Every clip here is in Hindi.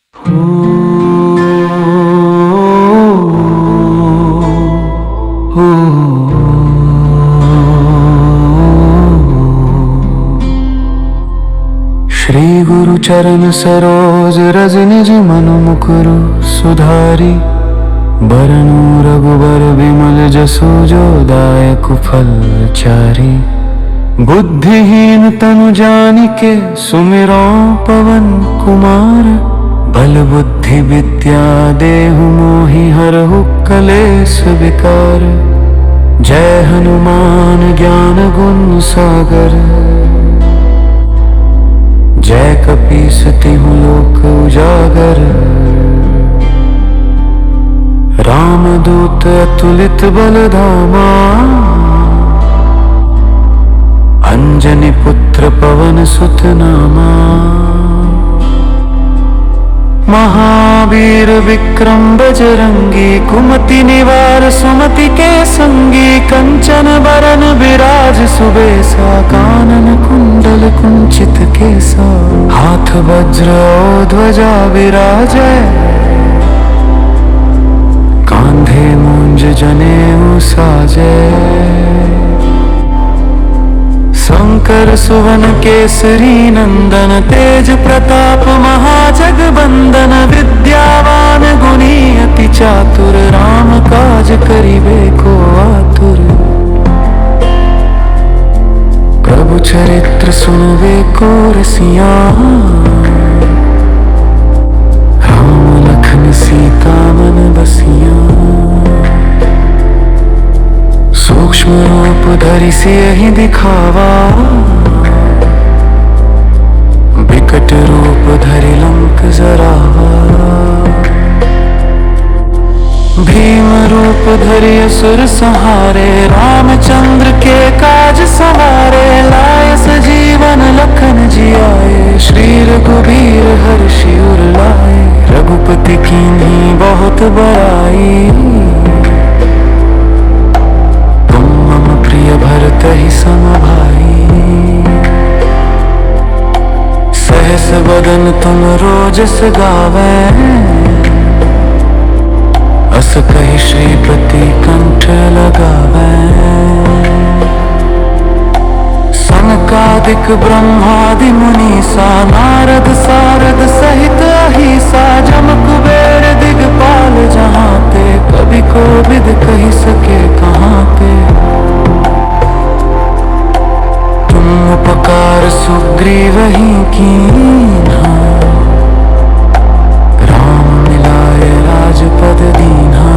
श्री गुरु चरण सरोज रज निज मनु मुकुरु सुधारी बरनु रघुबर विमल जसु जो दायक फल चारी। बुद्धिहीन तनु जानिके सुमिरो पवन कुमार बल बुद्धि विद्या देहु मोहि हरहु कलेस विकार। जय हनुमान ज्ञान गुण सागर जय कपीस तिहु लोक उजागर। रामदूत अतुलित बल धामा अंजनी पुत्र पवन सुत नामा। महावीर विक्रम बजरंगी कुमति निवार सुमति के संगी। कंचन बरन विराज सुबेसा कानन कुंडल कुंचित केसा। हाथ वज्र और ध्वजा विराजै कांधे मूंज जनेऊ साजै। शंकर सुवन केसरी नंदन तेज प्रताप महाजगबंदन। विद्यावान गुणी अति चातुर राम काज करिबे को आतुर। प्रभु चरित्र सुनबे को रसिया राम लखन सीता मन बसिया। सूक्ष्म रूप धरि सियहि दिखावा विकट रूप धरि लंक जरावा। भीम रूप धरि असुर संहारे रामचंद्र के काज सवारे। लाय सजीवन लखन जियाए श्री रघुबीर हर्षि उर लाए। रघुपति कीन्ही बहुत बड़ाई भरतहि सम भाई। सहस बदन तुम रोजस गावै अस कहि श्रीपति कंठ लगावै। सनकादिक ब्रह्मादि मुनीसा नारद सारद सहित अहिसा। जम कुबेर दिगपाल जहांते कवि कोविद कहि सके कहांते। उपकार सुग्रीवहि कीन्हा राम मिलाए राजपद दीन्हा।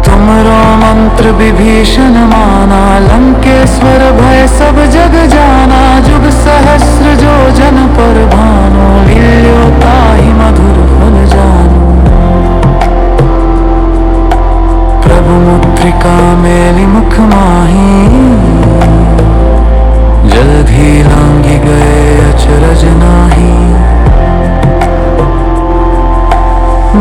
तुमरो मंत्र विभीषण माना लंकेश्वर भय सब जग जाना। जुग सहस्र जो जन पर भानु लील्यो ताहि मधुर फल जानू। प्रभु मुद्रिका मेलि मुख माही जल्दी लांघि गए अचरज नाही।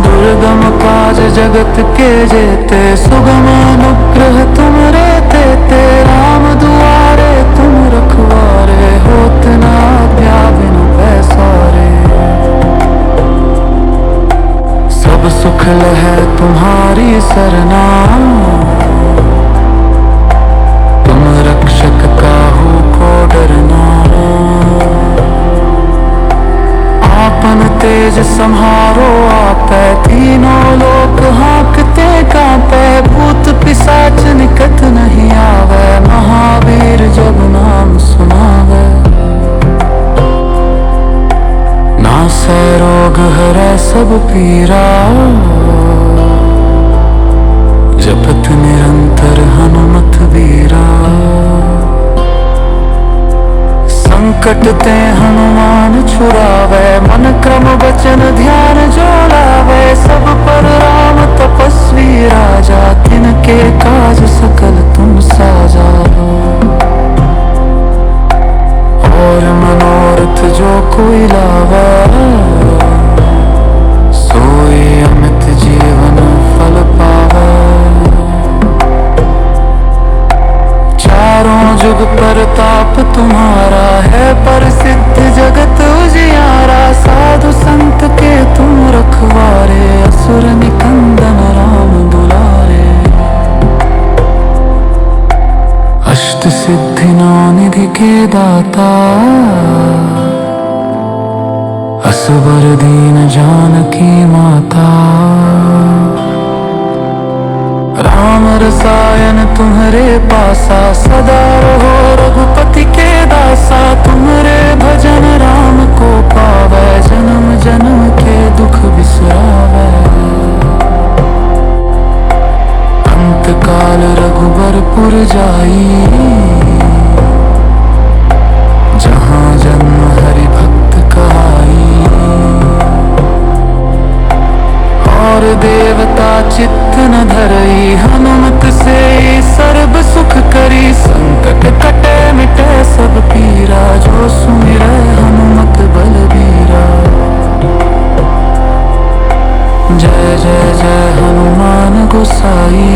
दुर्गम काज जगत के जेते सुगम अनुग्रह तुम रे तेते। राम दुआरे तुम रखवारे होत न आज्ञा बिनु पैसारे। सब सुख लहै तुम्हारी सरना तुम रक्षक काहू को डरना। आपन तेज सम्हारो आपै तीनों लोक हाँकते कांपै। भूत पिशाच निकट नहीं आवे महावीर जब नाम सुनावे। नासै रोग हरै सब पीरा जपत निरंतर हनुमत वीरा। संकट ते हनुमान छुड़ावे मन क्रम वचन ध्यान जो लावे। सब पर राम तपस्वी राजा तिनके काज सकल तुम साजा। और मनोरथ जो कोई लावे सोई अमित जीवन फल पावे। चारों जुग परताप तुम्हारा है प्रसिद्ध जगत उजियारा। दाता, असबर दीन जानकी माता। राम रसायन तुम्हारे पासा, सदा रहो रघुपति के दासा। तुम्हारे भजन राम को पावै, जन्म जन्म के दुख बिसरावै। अंत काल रघुबरपुर जाई, जहाँ जन्म हरि भक्त कहाई। और देवता चित्त न धरई, हनुमत से सर्ब सुख करी। संकट कटे मिटे सब पीरा, जो सुमिरै हनुमत बलबीरा। जय जय जय हनुमान गोसाई,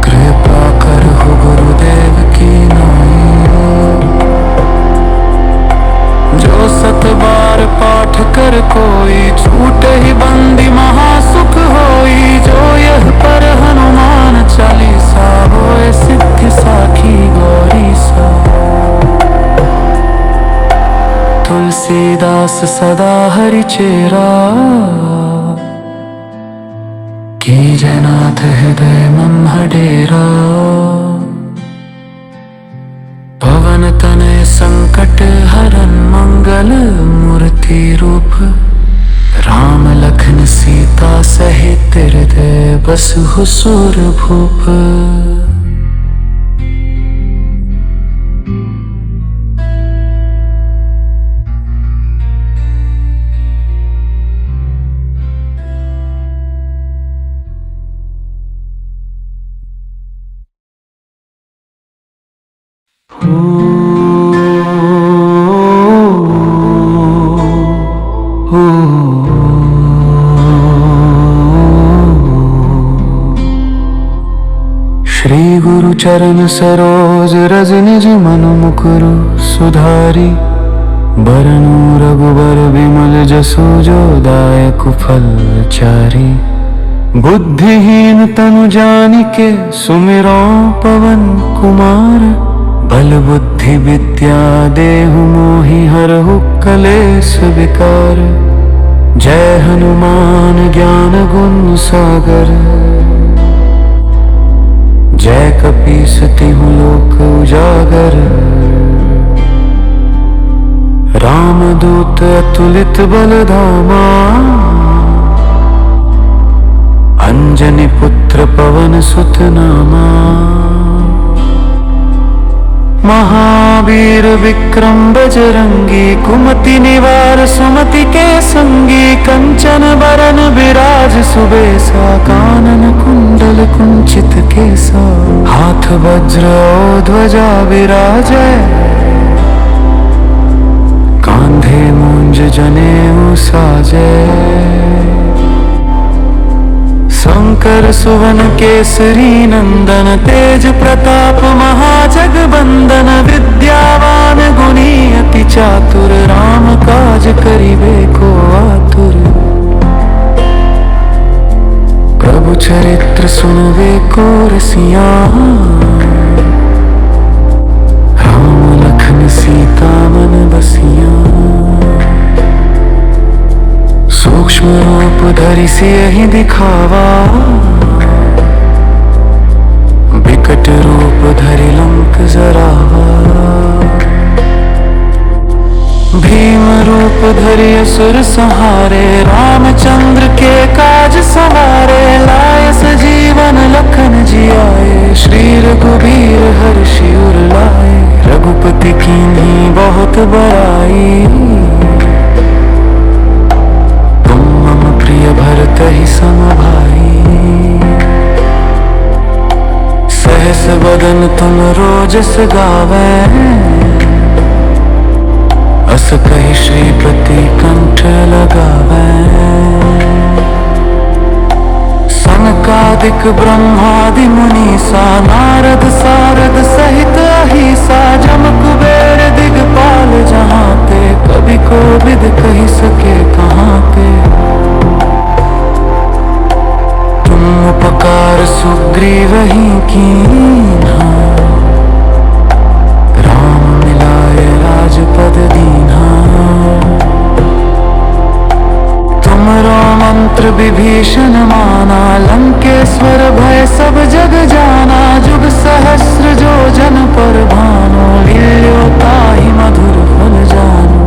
कृपा करहु गुरुदेव की नाई। जो सत बार पाठ कर कोई, छूटे ही बंदी महासुख होई। जो यह पर हनुमान चालीसा, होए सिद्धि साखी गौरी सा। तुलसीदास सदा हरि चेरा, कीजय नाथ हृदय मम डेरा। पवन तनय संकट हरन, मंगल मूर्ति रूप। राम लखन सीता सहित हृदय बसहु सुर भूप। श्री गुरु चरण सरोज रज निज मन मुकुरु सुधारी। बरनु रघुबर विमल जसु जो दायक फल चारी। बुद्धिहीन तनु जानिके सुमिरो पवन कुमार। बल बुद्धि विद्या देहु मोहि हरहु कलेस विकार। जय हनुमान ज्ञान गुण सागर, जय कपीस तिहु लोक उजागर। रामदूत अतुलित बल धामा, अंजनी पुत्र पवन सुत नामा। महावीर विक्रम बजरंगी, कुमति निवार सुमति के संगी। कंचन बरन विराज सुबेसा, कानन कुंडल कुंचित केसा। हाथ वज्र और ध्वजा विराजै, कांधे मूंज जनेऊ साजै। शंकर सुवन केसरी नंदन, तेज प्रताप महाजगबंदन। विद्यावान गुणी अति चातुर, राम काज करिबे को आतुर। प्रभु चरित्र सुनबे को रसिया, राम लखन सीता मन बसिया। सूक्ष्म रूप धरि सियहि दिखावा, विकट रूप धरि लंक जरावा। भीम रूप धरि असुर संहारे, रामचंद्र के काज सवारे। लाय सजीवन लखन जियाए, श्री रघुबीर हर्षि उर लाए। रघुपति कीन्ही बहुत बड़ाई, भरतहि सम भाई। सहस बदन तुम रोजस गावै, अस कहि श्रीपति कंठ लगावै। सनकादिक ब्रह्मादि मुनीसा, नारद सारद सहित अहिसा। जम कुबेर दिगपाल जहांते, कवि कोविद कहि सके कहांते। तुम उपकार सुग्रीवहि कीन्हा, विभीषण माना, लंकेश्वर भय सब जग जाना। जुग सहस्र जो जन पर भानो, लील्योताहि मधुर फल जानो।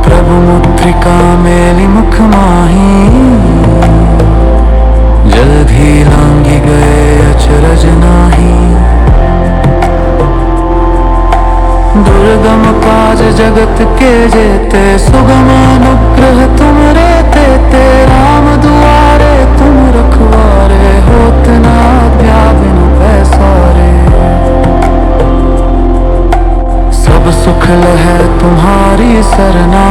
प्रभु मुद्रिका मेलि मुख माही, जल्दी लांघि गए अचरज नाही। दुर्गम काज जगत के जेते, सुगम अनुग्रह तुम रे तेते। राम दुआरे तुम रखवारे, होत न आज्ञा बिनु पैसारे। सब सुख लहै तुम्हारी सरना,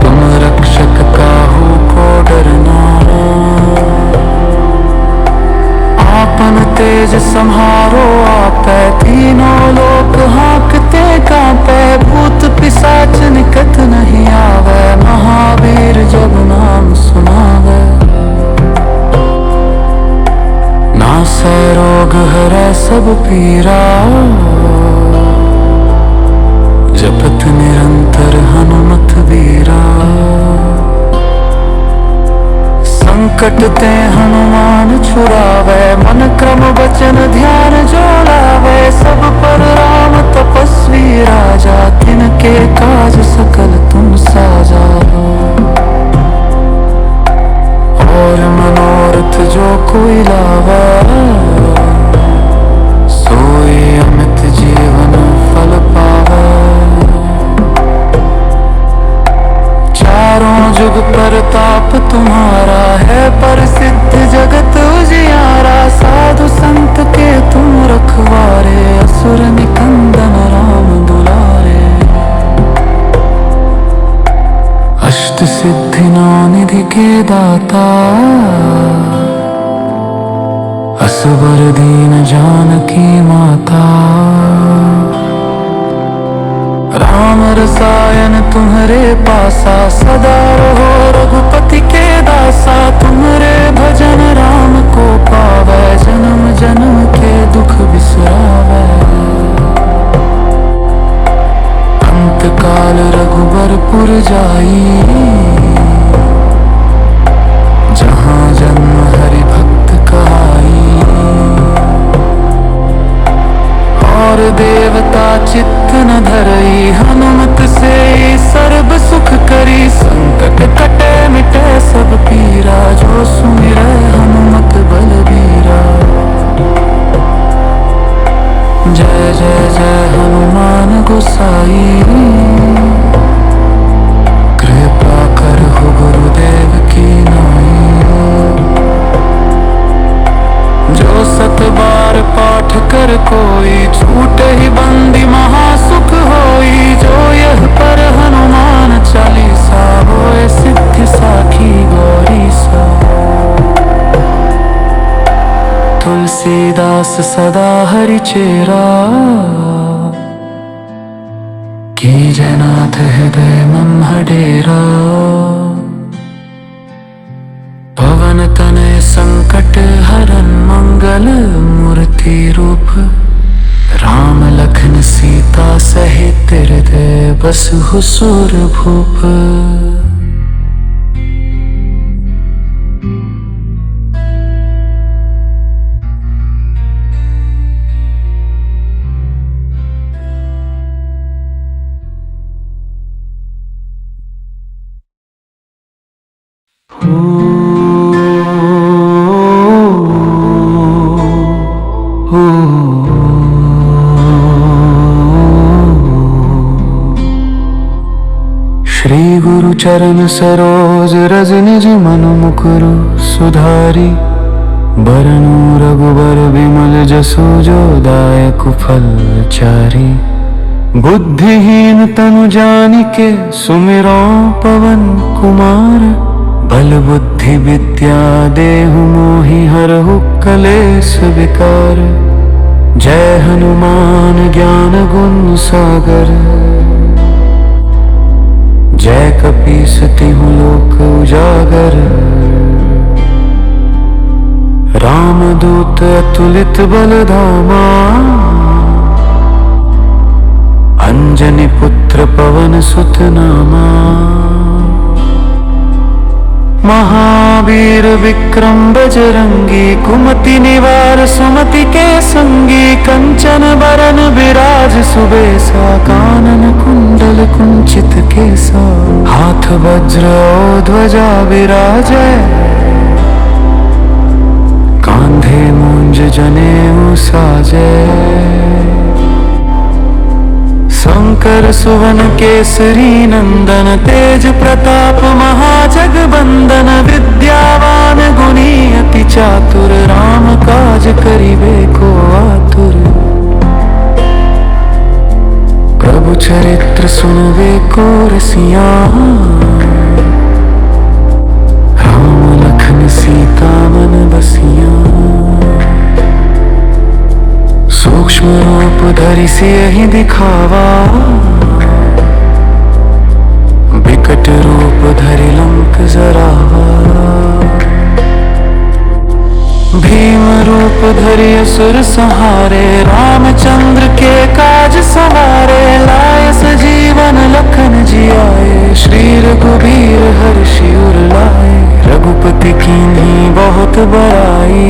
तुम रक्षक काहू को डरना। आपन तेज सम्हारो आपै, तीनों लोक हाँकते कांपै। भूत पिशाच निकट नहीं आवे, महावीर जब नाम सुनावे। नासै रोग हरै सब पीरा, जपत निरंतर हनुमत बीरा। संकट ते हनुमान छुड़ावे, मन क्रम वचन ध्यान जो लावे। सब पर राम तपस्वी राजा, तिनके काज सकल तुम साजा। और मनोरथ जो कोई लावे, सोई अमित जीवन फल पावे। चारों जुग परताप तुम्हारा, है प्रसिद्ध जगत उजियारा। साधु संत के तुम रखवारे, असुर निकंदन राम दुलारे। अष्ट सिद्धि नौ निधि के दाता, असबर दीन जानकी माता। राम रसायन तुम्हरे पासा, सदा रहो रघुपति के दासा। तुम्हरे भजन राम को पावै, जन्म जन्म के दुख बिसरावै। अंत काल रघुबरपुर जाई, जहाँ जन्म हरि भक्त कहाई। और देवता चित्त न धरई, हनुमत से सर्व सुख करी। संकट कटे मिटे सब पीरा, जो सुमिरै हनुमत बलबीरा। जय जय जय हनुमान गोसाई, कृपा करहु गुरुदेव की नाई। जो सत बार पाठ कर कोई, छूटे ही बंदी महासुख होई। जो यह पर हनुमान चालीसा, होए सिद्धि साखी गौरीसा। तुलसीदास सदा हरि चेरा, कीजय नाथ हृदय मम डेरा। पवन तनय संकट हरन, मंगल मूर्ति रूप। राम लखन सीता सहित हृदय बसहु सुर भूप। श्री गुरु चरण सरोज रज निज मन मुकुरु सुधारी। बरनु रघुबर विमल जसु जो दायक फल चारी। बुद्धिहीन तनु जानिके सुमिरो पवन कुमार। बल बुद्धि विद्या देहु मोहि हरहु कलेश विकार। जय हनुमान ज्ञान गुण सागर। जय कपीस तिहु लोक उजागर। रामदूत अतुलित बल धामा। अंजनी पुत्र रुद्र पवन सुत नामा। महावीर विक्रम बजरंगी, कुमति निवार सुमति के संगी। कंचन बरन विराज सुबेसा, कानन कुंडल कुंचित केसा। हाथ वज्र और ध्वजा विराजै, कांधे मूंज जनेऊ साजै। शंकर सुवन केसरी नंदन, तेज प्रताप महाजगबंदन। विद्यावान गुणी अति चातुर, राम काज करिबे को आतुर। प्रभु चरित्र सुनबे को रसिया, राम लखन सीता मन बसिया। सूक्ष्म रूप धरि सियहि दिखावा, विकट रूप धरि लंक जरावा। भीम रूप धरि असुर संहारे, रामचंद्र के काज सवारे। लाय सजीवन लखन जियाए, श्री रघुबीर हर्षि उर लाए। रघुपति कीन्ही बहुत बड़ाई,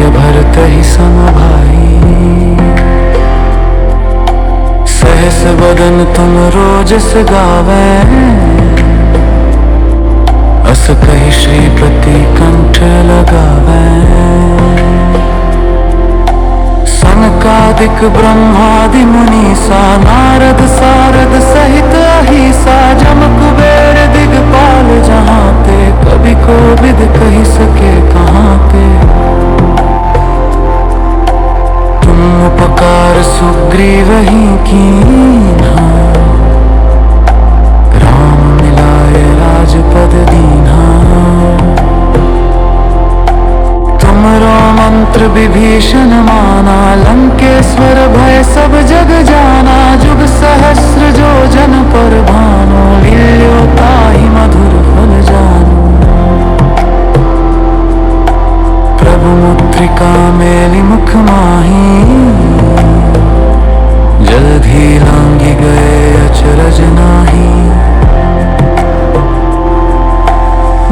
भरत ही सम भाई। सहस बदन तुम रोजस गावै, अस कहि श्रीपति कंठ लगावै। सनकादिक ब्रह्मादि मुनीसा, नारद सारद सहित अहिसा। जम कुबेर दिगपाल जहांते, कवि कोविद कहि सके कहाँ पे। उपकार सुग्रीव ही कीन्हा, राम मिलाए राजपद दीन्हा। तुमरो मंत्र विभीषण माना, लंकेश्वर भय सब जग जाना। जुग सहस्र जो जन पर भानो, लील्यो ताहि मधुर फल जानो। प्रभु मुद्रिका मेलि मुख माही, जल्दी लांघि गए अचरज नाही।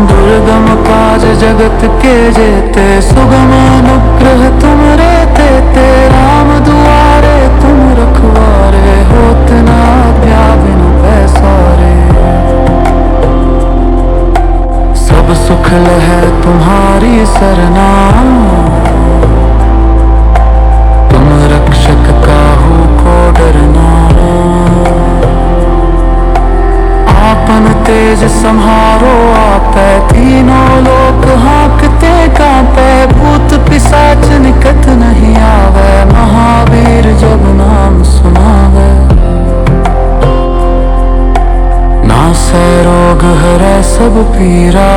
दुर्गम काज जगत के जेते, सुगम अनुग्रह तुमरे तेते। राम दुआरे तुम रखवारे, होत न आज्ञा बिनु पैसारे। सब सुख लहै तुम्हारी सरना, तुम रक्षक काहू को डरना। आपन तेज सम्हारो आपै, तीनों लोक हाँकते कांपै। भूत पिशाच निकट नहीं आवै, महावीर जब नाम सुनावै। नासै रोग हरै सब पीरा,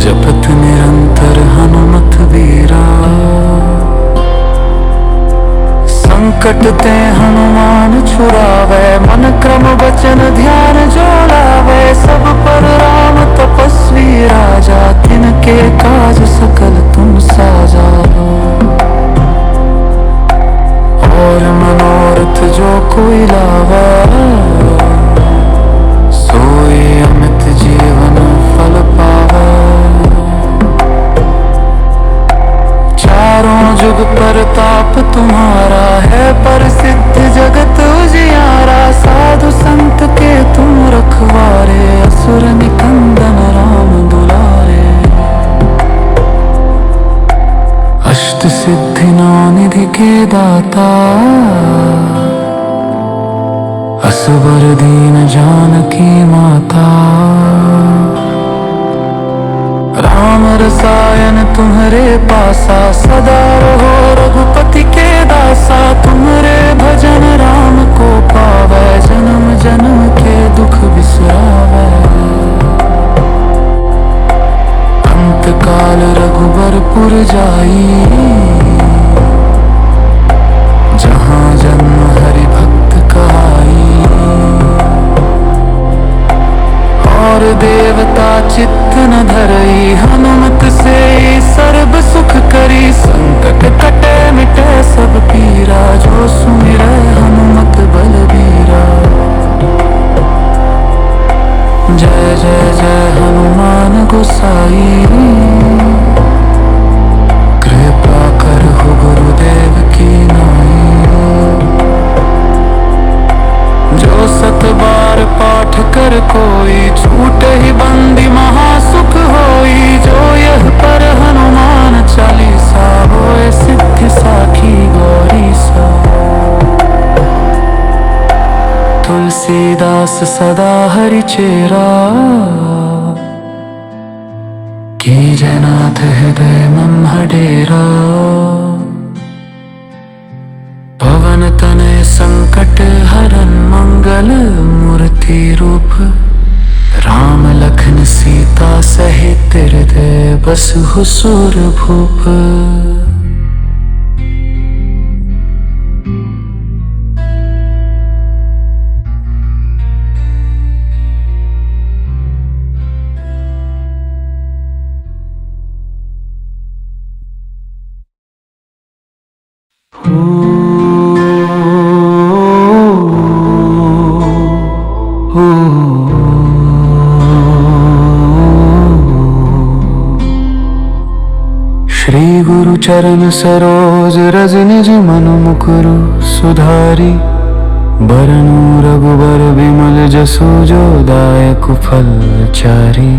जपत निरंतर हनुमत बीरा। संकट ते हनुमान छुड़ावे, मन क्रम वचन ध्यान जो लावे। सब पर राम तपस्वी राजा, तिनके काज सकल तुम साजा। और मनोरथ जो कोई लावा, सोई अमित जीवन फल पावा। चारों जुग परताप तुम्हारा है, प्रसिद्ध जगत उजियारा। साधु संत के तुम रखवारे, असुर निकंदन राम दुलारे। अष्ट सिद्धि नौ निधि के दाता, असबर दीन जानकी माता। राम रसायन तुम्हारे पासा, सदा रहो रघुपति के दासा। तुम्हारे भजन राम को पावै, जन्म जन्म के दुख बिसरावै। अंत काल रघुबरपुर जाई, जहाँ जन्म हरि भक्त कहाई। और देवता चित्त न धरई, हनुमत से सर्व सुख करी। संकट कटे श्वास सदा हरि चेरा। कीजय नाथ हृदय मम हडेरा। पवन तनय संकट हरन मंगल मूर्ति रूप। राम लखन सीता सहित हृदय बसहु सुर भूप। श्री गुरु चरण सरोज रज निज मनु मुकुरु सुधारी। बरनु रघुबर विमल जसु जो दायक फल चारी।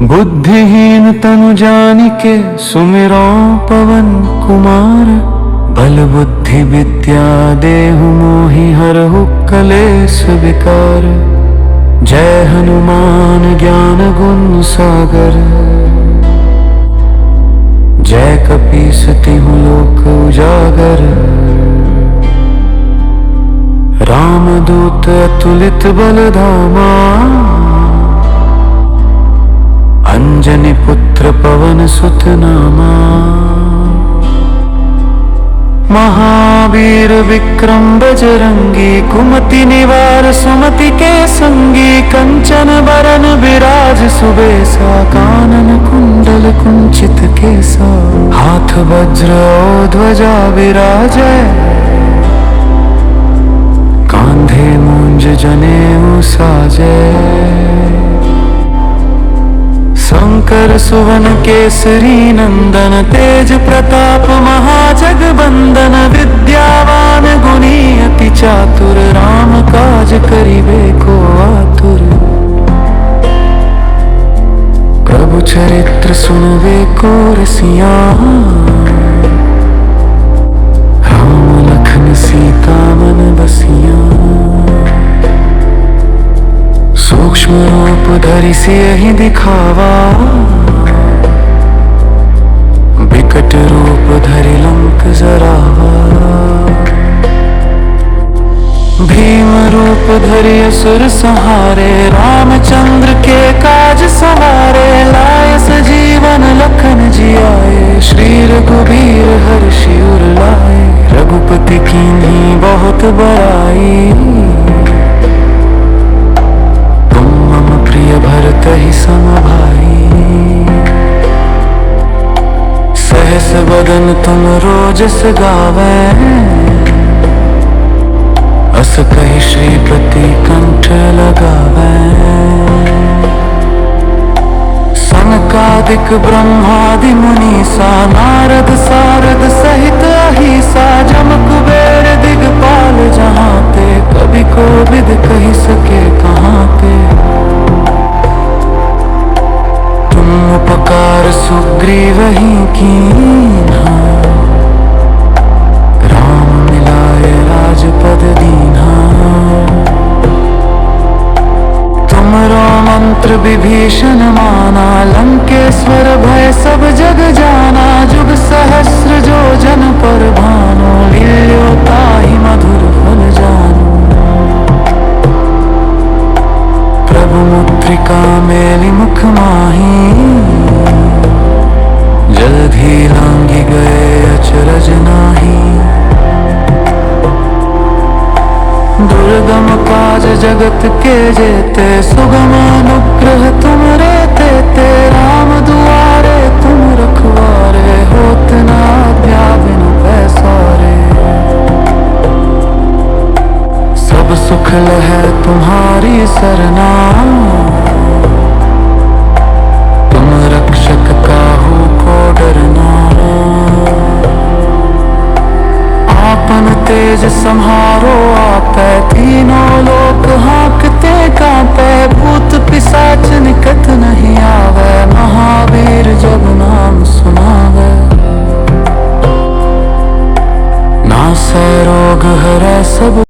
बुद्धिहीन तनु जानिके सुमिरो पवन कुमार। बल बुद्धि विद्या देहु मोहि हरहु कलेस विकार। जय हनुमान ज्ञान गुण सागर। जय कपीस तिहुँ लोक उजागर। रामदूत अतुलित बल धामा। अंजनी पुत्र पवन सुत नामा। महावीर विक्रम बजरंगी। कुमति निवार सुमति के संगी। कंचन बरन विराज सुबेसा। कानन कुंडल कुंचित केसा। हाथ वज्र और ध्वजा विराजै। कांधे मूंज जनेऊ साजै। शंकर सुवन केसरी नंदन। तेज प्रताप महाजगबंदन। विद्यावान गुणी अति चातुर। राम काज करिबे को आतुर। प्रभु चरित्र सुनबे को रसिया। राम लखन सीता मन बसिया। सूक्ष्म रूप धरि सियहि दिखावा। विकट रूप धरि लंक जरावा। भीम रूप धरि असुर संहारे। रामचंद्र के काज सवारे। लाय सजीवन लखन जियाए। श्री रघुबीर हर्षि उर लाए। रघुपति कीन्ही बहुत बड़ाई। भरत ही सम भाई। सहस बदन तुम रोजस गावै। अस कहि श्रीपति कंठ लगावै। सनकादिक ब्रह्मादि मुनीसा। नारद सारद सहित अहिसा। जम कुबेर दिगपाल जहांते। कवि कोविद कहि सके कहांते। उपकार सुग्रीवहि कीन्हा। राम मिलाए राजपद दीन्हा। तुमरो मंत्र विभीषण माना। लंकेश्वर भय सब जग जाना। जुग सहस्र जो जन पर भानु। लील्यो ताहि मधुर फल जानू। प्रभु मुद्रिका मेलि मुख माही। जल्दी लांघि गए अचरज नाही। दुर्गम काज जगत के जेते। सुगम अनुग्रह तुम रे तेते। राम दुआरे तुम रखवारे। होत न आज्ञा बिनु पैसारे। सब सुख लहै तुम्हारी सरना। तुम रक्षक काहू को डरना। आपन तेज संहार